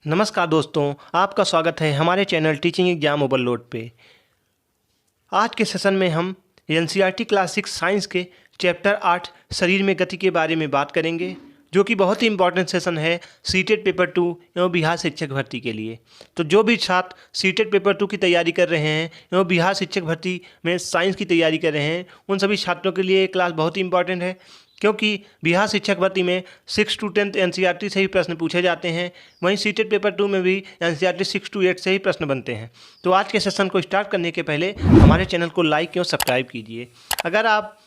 नमस्कार दोस्तों, आपका स्वागत है हमारे चैनल टीचिंग एग्जाम ओवरलोड पे। आज के सेशन में हम एनसीईआरटी क्लास 6 साइंस के चैप्टर 8 शरीर में गति के बारे में बात करेंगे, जो कि बहुत ही इंपॉर्टेंट सेशन है सीटेट पेपर 2 एवं बिहार शिक्षक भर्ती के लिए। तो जो भी छात्र सीटेट पेपर 2 की तैयारी कर रहे हैं एवं बिहार शिक्षक भर्ती में साइंस की तैयारी कर रहे हैं, उन सभी छात्रों के लिए ये क्लास बहुत ही इंपॉर्टेंट है, क्योंकि बिहार शिक्षक भर्ती में 6 to 10 एनसीईआरटी से ही प्रश्न पूछे जाते हैं। वहीं सीटेट पेपर 2 में भी एनसीईआरटी 6 to 8 से ही प्रश्न बनते हैं। तो आज के सेशन को स्टार्ट करने के पहले हमारे चैनल को लाइक एवं सब्सक्राइब कीजिए। अगर आप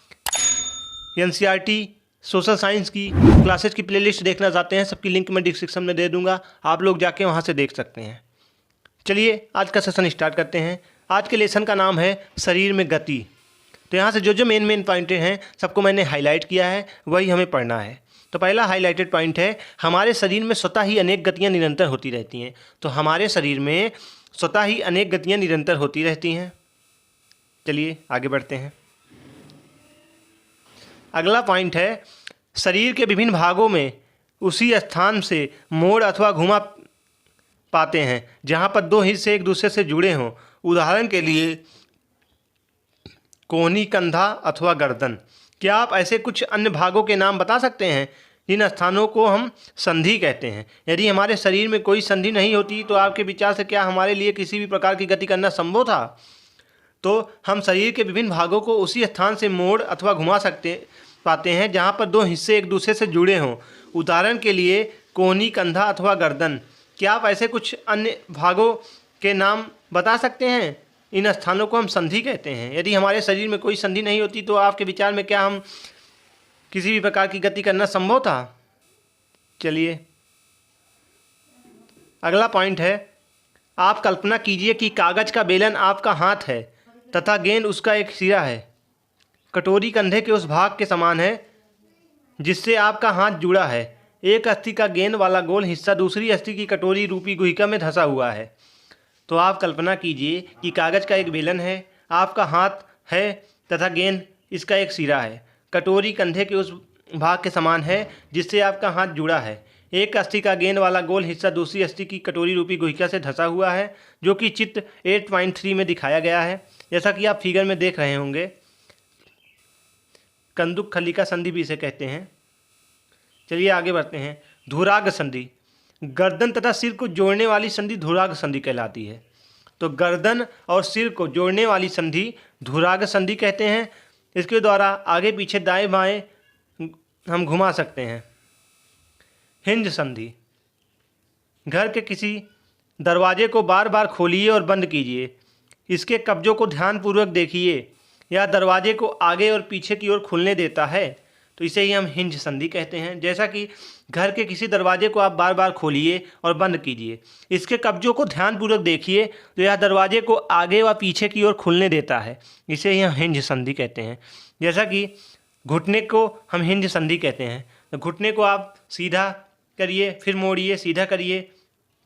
एनसीईआरटी सोशल साइंस की क्लासेज की प्लेलिस्ट देखना चाहते हैं, सबकी लिंक मैं डिस्क्रिप्शन में दे दूंगा, आप लोग जाके वहाँ से देख सकते हैं। चलिए आज का सेशन स्टार्ट करते हैं। आज के लेसन का नाम है शरीर में गति। तो यहाँ से जो मेन पॉइंट हैं सबको मैंने हाईलाइट किया है, वही हमें पढ़ना है। तो पहला हाईलाइटेड पॉइंट है, हमारे शरीर में स्वतः ही अनेक गतियाँ निरंतर होती रहती हैं। तो हमारे शरीर में स्वतः ही अनेक गतियाँ निरंतर होती रहती हैं। चलिए आगे बढ़ते हैं। अगला पॉइंट है, शरीर के विभिन्न भागों में उसी स्थान से मोड़ अथवा घुमा पाते हैं जहाँ पर दो हिस्से एक दूसरे से जुड़े हों। उदाहरण के लिए कोहनी, कंधा अथवा गर्दन। क्या आप ऐसे कुछ अन्य भागों के नाम बता सकते हैं जिन स्थानों को हम संधि कहते हैं? यदि हमारे शरीर में कोई संधि नहीं होती तो आपके विचार से क्या हमारे लिए किसी भी प्रकार की गति करना संभव था? तो हम शरीर के विभिन्न भागों को उसी स्थान से मोड़ अथवा घुमा पाते हैं जहाँ पर दो हिस्से एक दूसरे से जुड़े हों। उदाहरण के लिए कोहनी, कंधा अथवा गर्दन। क्या आप ऐसे कुछ अन्य भागों के नाम बता सकते हैं? इन स्थानों को हम संधि कहते हैं। यदि हमारे शरीर में कोई संधि नहीं होती तो आपके विचार में क्या हम किसी भी प्रकार की गति करना संभव था? चलिए अगला पॉइंट है, आप कल्पना कीजिए कि कागज का बेलन आपका हाथ है तथा गेंद उसका एक सिरा है। कटोरी कंधे के उस भाग के समान है जिससे आपका हाथ जुड़ा है। एक अस्थि का गेंद वाला गोल हिस्सा दूसरी अस्थि की कटोरी रूपी गुहिका में धंसा हुआ है। तो आप कल्पना कीजिए कि कागज का एक बेलन है, आपका हाथ है तथा गेंद इसका एक सिरा है। कटोरी कंधे के उस भाग के समान है जिससे आपका हाथ जुड़ा है। एक अस्थि का गेंद वाला गोल हिस्सा दूसरी अस्थि की कटोरी रूपी गुहिका से धंसा हुआ है, जो कि चित्र 8.3 में दिखाया गया है, जैसा कि आप फिगर में देख रहे होंगे। कंदुक खलिका संधि भी इसे कहते हैं। चलिए आगे बढ़ते हैं। धुराग संधि। गर्दन तथा सिर को जोड़ने वाली संधि धुराग संधि कहलाती है। तो गर्दन और सिर को जोड़ने वाली संधि धुराग संधि कहते हैं। इसके द्वारा आगे पीछे दाएं बाएं हम घुमा सकते हैं। हिंज संधि। घर के किसी दरवाजे को बार बार खोलिए और बंद कीजिए। इसके कब्जों को ध्यानपूर्वक देखिए। यह दरवाजे को आगे और पीछे की ओर खुलने देता है, तो इसे ही हम हिंज संधि कहते हैं। जैसा कि घर के किसी दरवाजे को आप बार बार खोलिए और बंद कीजिए, इसके कब्जों को ध्यानपूर्वक देखिए, तो यह दरवाजे को आगे व पीछे की ओर खुलने देता है, इसे ही हम हिंज संधि कहते हैं। जैसा कि घुटने को हम हिंज संधि कहते हैं। तो घुटने को आप सीधा करिए, फिर मोड़िए, सीधा करिए,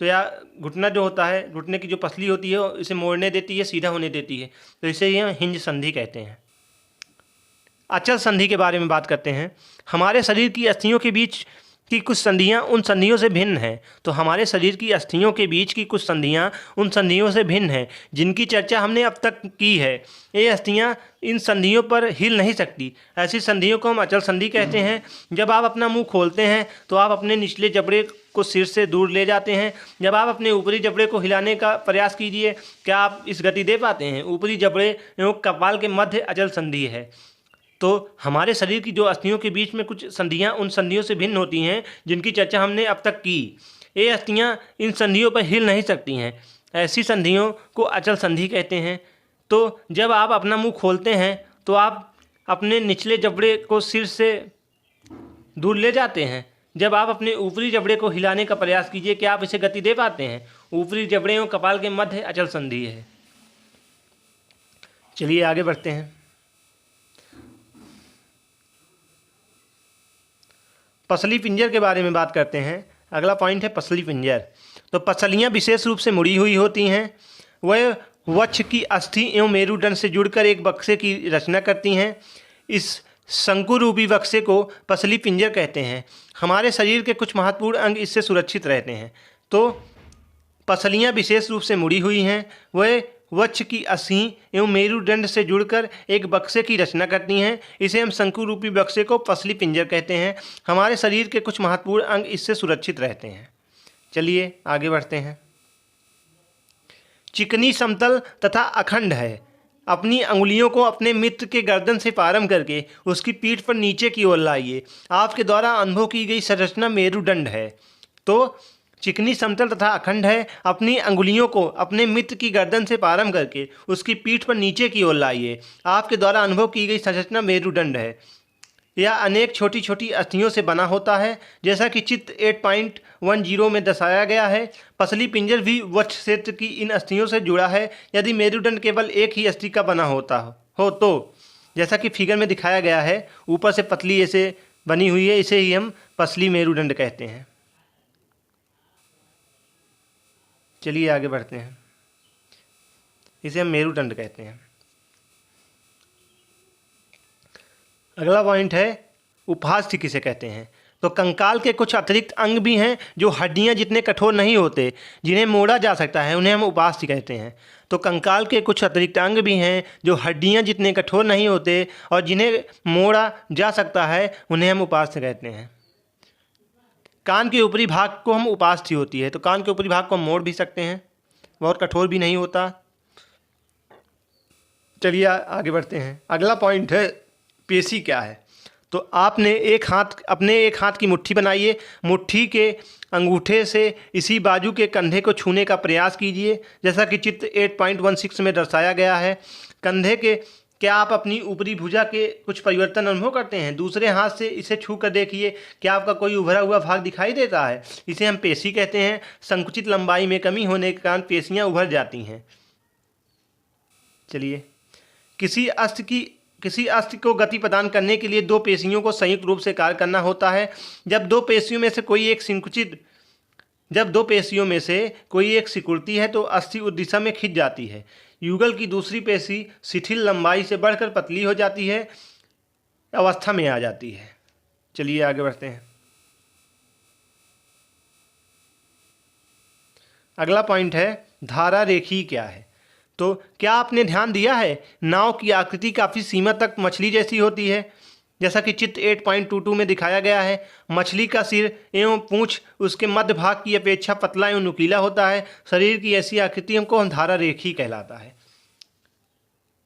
तो यह घुटना जो होता है, घुटने की जो पसली होती है इसे मोड़ने देती है, सीधा होने देती है, तो इसे ही हम हिंज संधि कहते हैं। अचल संधि के बारे में बात करते हैं। हमारे शरीर की अस्थियों के बीच की कुछ संधियां उन संधियों से भिन्न हैं। तो हमारे शरीर की अस्थियों के बीच की कुछ संधियां उन संधियों से भिन्न हैं, जिनकी चर्चा हमने अब तक की है। ये अस्थियां इन संधियों पर हिल नहीं सकती। ऐसी संधियों को हम अचल संधि कहते हैं। जब आप अपना मुंह खोलते हैं तो आप अपने निचले जबड़े को सिर से दूर ले जाते हैं। जब आप अपने ऊपरी जबड़े को हिलाने का प्रयास कीजिए, क्या आप इस गति दे पाते हैं? ऊपरी जबड़े एवं कपाल के मध्य अचल संधि है। तो हमारे शरीर की जो अस्थियों के बीच में कुछ संधियां उन संधियों से भिन्न होती हैं, जिनकी चर्चा हमने अब तक की। ये अस्थियां इन संधियों पर हिल नहीं सकती हैं। ऐसी संधियों को अचल संधि कहते हैं। तो जब आप अपना मुंह खोलते हैं तो आप अपने निचले जबड़े को सिर से दूर ले जाते हैं। जब आप अपने ऊपरी जबड़े को हिलाने का प्रयास कीजिए, क्या आप इसे गति दे पाते हैं? ऊपरी जबड़े एवं कपाल के मध्य अचल संधि है। चलिए आगे बढ़ते हैं। पसली पिंजर के बारे में बात करते हैं। अगला पॉइंट है पसली पिंजर। तो पसलियाँ विशेष रूप से मुड़ी हुई होती हैं। वह वक्ष की अस्थि एवं मेरुदंड से जुड़कर एक बक्से की रचना करती हैं। इस शंकुरूपी बक्से को पसली पिंजर कहते हैं। हमारे शरीर के कुछ महत्वपूर्ण अंग इससे सुरक्षित रहते हैं। तो पसलियाँ विशेष रूप से मुड़ी हुई हैं। वह वक्ष की असी एवं मेरुदंड से जुड़कर एक बक्से की रचना करती हैं। इसे हम शंकु रूपी बक्से को पसली पिंजर कहते हैं। हमारे शरीर के कुछ महत्वपूर्ण अंग इससे सुरक्षित रहते हैं। चलिए आगे बढ़ते हैं। चिकनी, समतल तथा अखंड है। अपनी अंगुलियों को अपने मित्र के गर्दन से प्रारंभ करके उसकी पीठ पर नीचे की ओर लाइए। आपके द्वारा अनुभव की गई संरचना मेरुदंड है। तो चिकनी, समतल तथा अखंड है। अपनी अंगुलियों को अपने मित्र की गर्दन से प्रारंभ करके उसकी पीठ पर नीचे की ओर लाइए। आपके द्वारा अनुभव की गई संरचना मेरुदंड है। यह अनेक छोटी छोटी अस्थियों से बना होता है, जैसा कि चित्र 8.10 में दर्शाया गया है। पसली पिंजर भी वक्ष क्षेत्र की इन अस्थियों से जुड़ा है। यदि मेरुदंड केवल एक ही अस्थि का बना होता हो तो जैसा कि फिगर में दिखाया गया है, ऊपर से पतली ऐसे बनी हुई है, इसे ही हम पसली मेरुदंड कहते हैं। चलिए आगे बढ़ते हैं। इसे हम मेरुदंड कहते हैं। अगला पॉइंट है उपास्थि किसे कहते हैं। तो कंकाल के कुछ अतिरिक्त अंग भी हैं जो हड्डियां जितने कठोर नहीं होते, जिन्हें मोड़ा जा सकता है, उन्हें हम उपास्थि कहते हैं। तो कंकाल के कुछ अतिरिक्त अंग भी हैं जो हड्डियां जितने कठोर नहीं होते और जिन्हें मोड़ा जा सकता है, उन्हें हम उपास्थि कहते हैं। कान के ऊपरी भाग को हम उपास्थि होती है। तो कान के ऊपरी भाग को हम मोड़ भी सकते हैं, बहुत कठोर भी नहीं होता। चलिए आगे बढ़ते हैं। अगला पॉइंट है पेशी क्या है। तो आपने अपने एक हाथ की मुट्ठी बनाइए। मुट्ठी के अंगूठे से इसी बाजू के कंधे को छूने का प्रयास कीजिए, जैसा कि चित्र 8.16 में दर्शाया गया है। कंधे के क्या आप अपनी ऊपरी भुजा के कुछ परिवर्तन अनुभव करते हैं? दूसरे हाथ से इसे छू कर देखिए, क्या आपका कोई उभरा हुआ भाग दिखाई देता है? इसे हम पेशी कहते हैं। संकुचित लंबाई में कमी होने के कारण पेशियां उभर जाती हैं। चलिए, किसी अस्थि को गति प्रदान करने के लिए दो पेशियों को संयुक्त रूप से कार्य करना होता है। जब दो पेशियों में से कोई एक सिकुड़ती है तो अस्थि उस दिशा में खिंच जाती है। युगल की दूसरी पेशी शिथिल लंबाई से बढ़कर पतली हो जाती है, अवस्था में आ जाती है। चलिए आगे बढ़ते हैं। अगला पॉइंट है धारा रेखी क्या है। तो क्या आपने ध्यान दिया है, नाव की आकृति काफ़ी सीमा तक मछली जैसी होती है, जैसा कि चित्र 8.22 में दिखाया गया है। मछली का सिर एवं पूंछ उसके मध्य भाग की अपेक्षा पतला एवं नुकीला होता है। शरीर की ऐसी आकृतियों को धारा रेखी कहलाता है।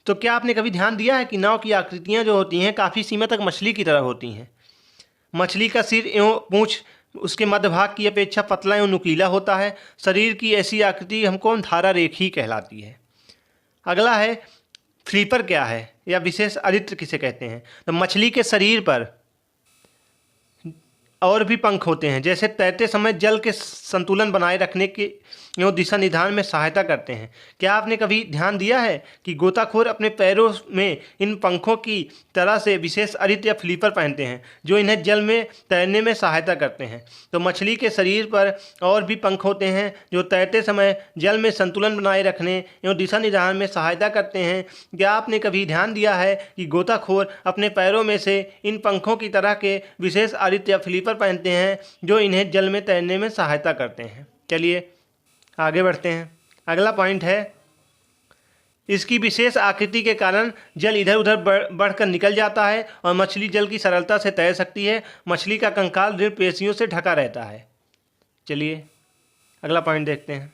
तो क्या आपने कभी ध्यान दिया है कि नाव की आकृतियाँ जो होती हैं काफ़ी सीमा तक मछली की तरह होती हैं। मछली का सिर एवं पूंछ उसके मध्य भाग की अपेक्षा पतला एवं नुकीला होता है। शरीर की ऐसी आकृति हमको धारा रेखी कहलाती है। अगला है फ्लीपर क्या है या विशेष अरित्र किसे कहते हैं। तो मछली के शरीर पर और भी पंख होते हैं, जैसे तैरते समय जल के संतुलन बनाए रखने के एवं दिशा निर्धारण में सहायता करते हैं। क्या आपने कभी ध्यान दिया है कि गोताखोर अपने पैरों में इन पंखों की तरह से विशेष अरित्र या फ्लीपर पहनते हैं, जो इन्हें जल में तैरने में सहायता करते हैं। तो मछली के शरीर पर और भी पंख होते हैं जो तैरते समय जल में संतुलन बनाए रखने एवं दिशा निर्धारण में सहायता करते हैं। क्या आपने कभी ध्यान दिया है कि गोताखोर अपने पैरों में से इन पंखों की तरह के विशेष अरित्र या फ्लीपर पहनते हैं, जो इन्हें जल में तैरने में सहायता करते हैं। चलिए आगे बढ़ते हैं। अगला पॉइंट है इसकी विशेष आकृति के कारण जल इधर उधर बढ़कर निकल जाता है और मछली जल की सरलता से तैर सकती है। मछली का कंकाल ऋण पेशियों से ढका रहता है। चलिए अगला पॉइंट देखते हैं।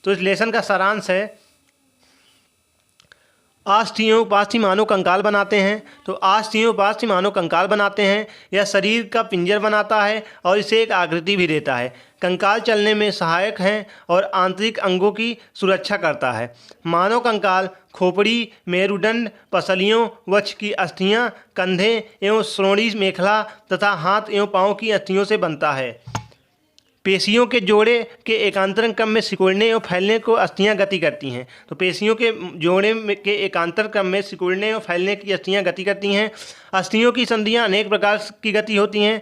तो इस लेसन का सारांश है आस्थि उपास्थि मानव कंकाल बनाते हैं। तो आस्थि उपास्थि मानव कंकाल बनाते हैं। यह शरीर का पिंजर बनाता है और इसे एक आकृति भी देता है। कंकाल चलने में सहायक हैं और आंतरिक अंगों की सुरक्षा करता है। मानव कंकाल खोपड़ी, मेरुदंड, पसलियों, वक्ष की अस्थियां, कंधे एवं श्रोणी मेखला तथा हाथ एवं पाँव की अस्थियों से बनता है। पेशियों के जोड़े के एकांतर क्रम में सिकुड़ने और फैलने को अस्थियां गति करती हैं। तो पेशियों के जोड़े के एकांतर क्रम में सिकुड़ने और फैलने की अस्थियां गति करती हैं। अस्थियों की संधियां अनेक प्रकार की गति होती हैं।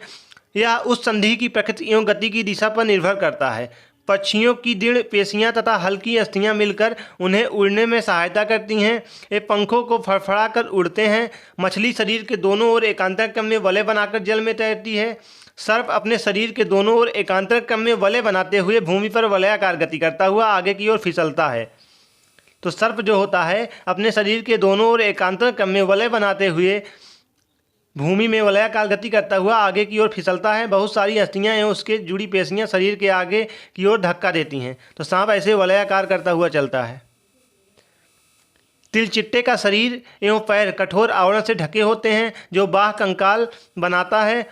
यह उस संधि की प्रकृति एवं गति की दिशा पर निर्भर करता है। पक्षियों की दृढ़ पेशियां तथा हल्की अस्थियां मिलकर उन्हें उड़ने में सहायता करती हैं। ये पंखों को फड़फड़ाकर उड़ते हैं। मछली शरीर के दोनों ओर एकांतर क्रम में वलय बनाकर जल में तैरती है। सर्प अपने शरीर के दोनों ओर एकांतर क्रम में वलय बनाते हुए भूमि पर वलयाकार गति करता हुआ आगे की ओर फिसलता है। तो सर्प जो होता है अपने शरीर के दोनों ओर एकांतर क्रम में वलय बनाते हुए भूमि में वलयाकार गति करता हुआ आगे की ओर फिसलता है। बहुत सारी अस्थियां एवं उसके जुड़ी पेशियां शरीर के आगे की ओर धक्का देती हैं। तो सांप ऐसे वलयाकार करता हुआ चलता है। तिलचिट्टे का शरीर एवं पैर कठोर आवरण से ढके होते हैं जो बाह्य कंकाल बनाता है।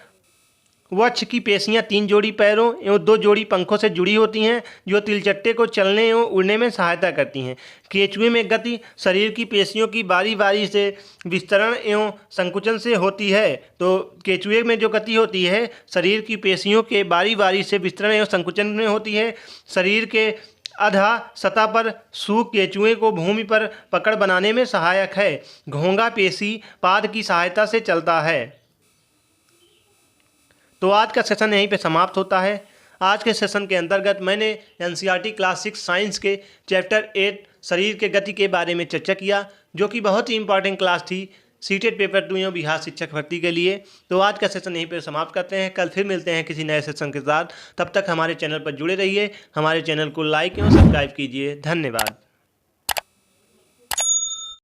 वक्ष की पेशियां 3 जोड़ी पैरों एवं 2 जोड़ी पंखों से जुड़ी होती हैं जो तिलचट्टे को चलने एवं उड़ने में सहायता करती हैं। केंचुए में गति शरीर की पेशियों की बारी बारी से विस्तरण एवं संकुचन से होती है। तो केंचुए में जो गति होती है शरीर की पेशियों के बारी बारी से विस्तरण एवं संकुचन में होती है। शरीर के अधा सतह पर सूख केंचुए को भूमि पर पकड़ बनाने में सहायक है। घोंगा पेशी पाद की सहायता से चलता है। तो आज का सेशन यहीं पे समाप्त होता है। आज के सेशन के अंतर्गत मैंने एनसीईआरटी क्लास 6 साइंस के चैप्टर 8 शरीर के गति के बारे में चर्चा किया, जो कि बहुत ही इंपॉर्टेंट क्लास थी सीटेट पेपर 2 एवं बिहार शिक्षक भर्ती के लिए। तो आज का सेशन यहीं पे समाप्त करते हैं। कल फिर मिलते हैं किसी नए सेशन के साथ। तब तक हमारे चैनल पर जुड़े रहिए। हमारे चैनल को लाइक एवं सब्सक्राइब कीजिए। धन्यवाद।